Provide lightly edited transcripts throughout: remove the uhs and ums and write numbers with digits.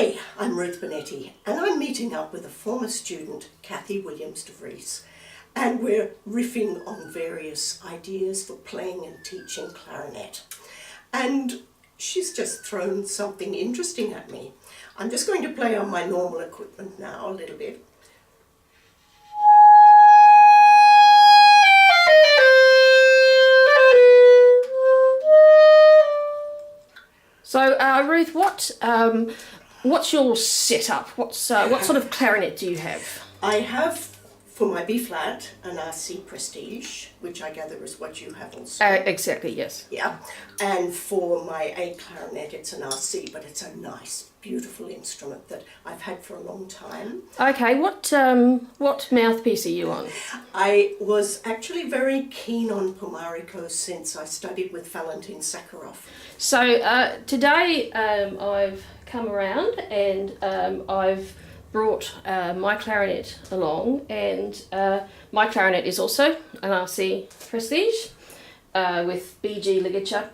Hi, I'm Ruth Bonetti, and I'm meeting up with a former student, Kathy Williams-Devries, and we're riffing on various ideas for playing and teaching clarinet. And she's just thrown something interesting at me. I'm just going to play on my normal equipment now a little bit. So, Ruth, what's your setup? What sort of clarinet do you have? I have, for my B flat, an RC Prestige, which I gather is what you have also. Exactly, yes. Yeah, and for my A clarinet, it's an RC, but it's a nice, beautiful instrument that I've had for a long time. Okay, what mouthpiece are you on? I was actually very keen on Pomarico since I studied with Valentin Sakharov. So today I've come around and I've brought my clarinet along, and my clarinet is also an RC Prestige with BG ligature,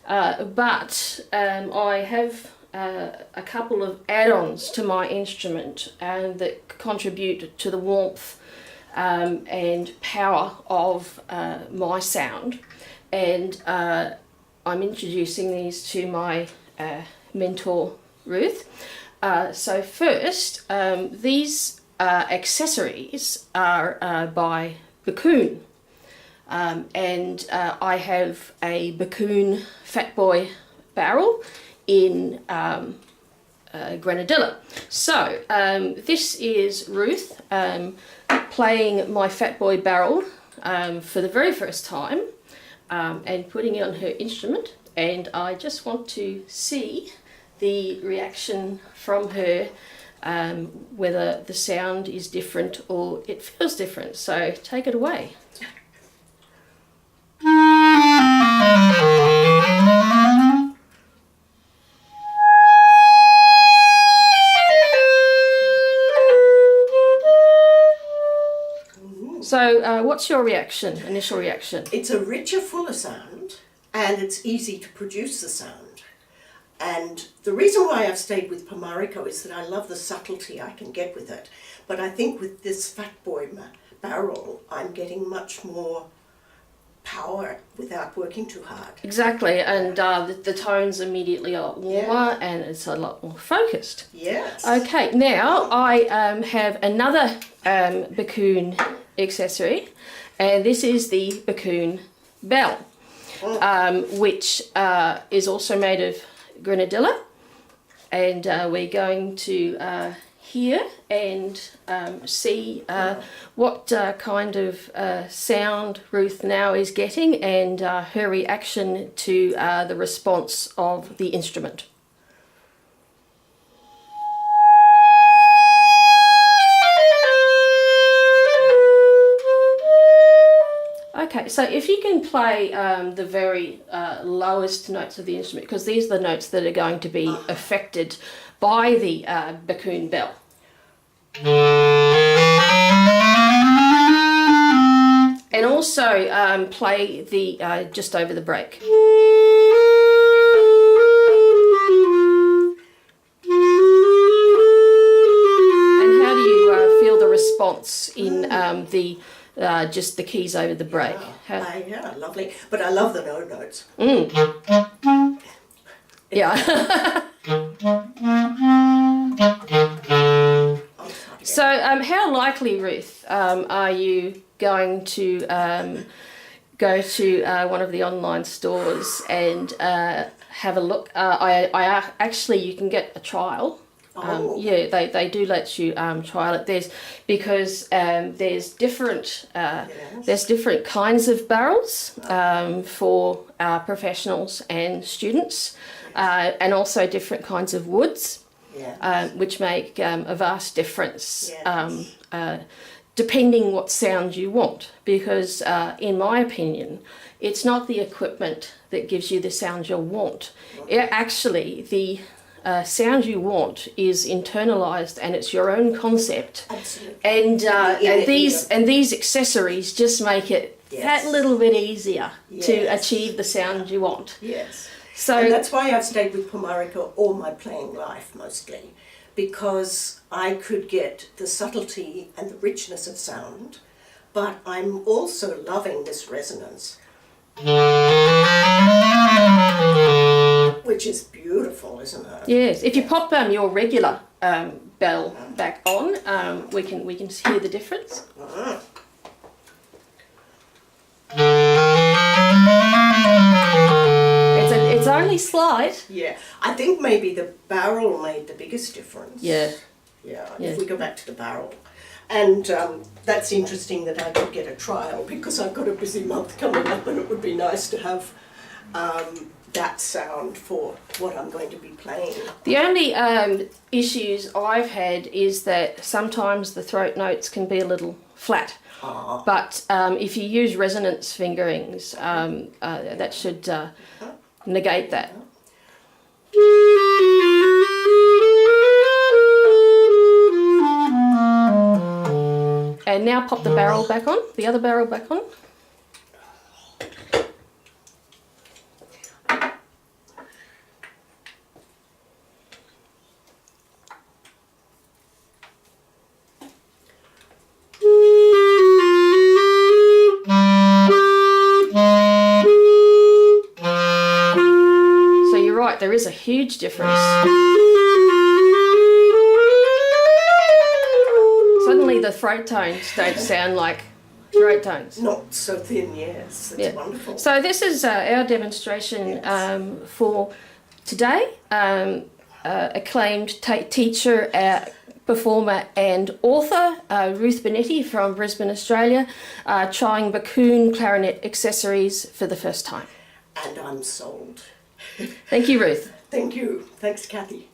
but I have a couple of add-ons to my instrument that contribute to the warmth and power of my sound, and I'm introducing these to my mentor Ruth. So first, these accessories are by Backun, and I have a Backun fatboy barrel in grenadilla. So this is Ruth playing my fatboy barrel for the very first time and putting it on her instrument, and I just want to see the reaction from her, whether the sound is different or it feels different. So take it away. So what's your reaction, initial reaction? It's a richer, fuller sound, and it's easy to produce the sound. And the reason why I've stayed with Pomarico is that I love the subtlety I can get with it. But I think with this fatboy barrel, I'm getting much more power without working too hard. Exactly, and the tone's immediately a lot warmer, and it's a lot more focused. Yes. Okay, now I have another Backun accessory, and this is the Backun bell, which is also made of grenadilla, and we're going to hear and see what kind of sound Ruth now is getting, and her reaction to the response of the instrument. Okay, so if you can play the very lowest notes of the instrument, because these are the notes that are going to be affected by the Backun bell. And also play the just over the break. And how do you feel the response in the just the keys over the break? Yeah, lovely. But I love the no notes. Yeah. So how likely, Ruth, are you going to go to one of the online stores and have a look? Actually, you can get a trial. Yeah, they do let you trial it. There's different kinds of barrels for professionals and students, and also different kinds of woods, which make a vast difference depending what sound you want. Because in my opinion, it's not the equipment that gives you the sound you want. Actually, the sound you want is internalized, and it's your own concept. Absolutely. And these accessories just make it that little bit easier to achieve the sound you want. Yes. So And that's why I've stayed with Pomarica all my playing life mostly, because I could get the subtlety and the richness of sound, but I'm also loving this resonance, which is beautiful, isn't it? yes, if you pop your regular bell back on, we can hear the difference. It's only slight. Yeah, I think maybe the barrel made the biggest difference. Yeah. Yeah, Yeah. if we go back to the barrel. And that's interesting that I could get a trial, because I've got a busy month coming up and it would be nice to have that sound for what I'm going to be playing. The only issues I've had is that sometimes the throat notes can be a little flat. But if you use resonance fingerings, that should negate that. And now pop the barrel back on, the other barrel back on. So you're right, there is a huge difference. Suddenly the throat tones don't sound like throat tones. Not so thin, yes. It's wonderful. So this is our demonstration for today. Acclaimed teacher, performer and author Ruth Bonetti from Brisbane, Australia, trying Backun clarinet accessories for the first time. And I'm sold. Thank you, Ruth. Thank you. Thanks, Kathy.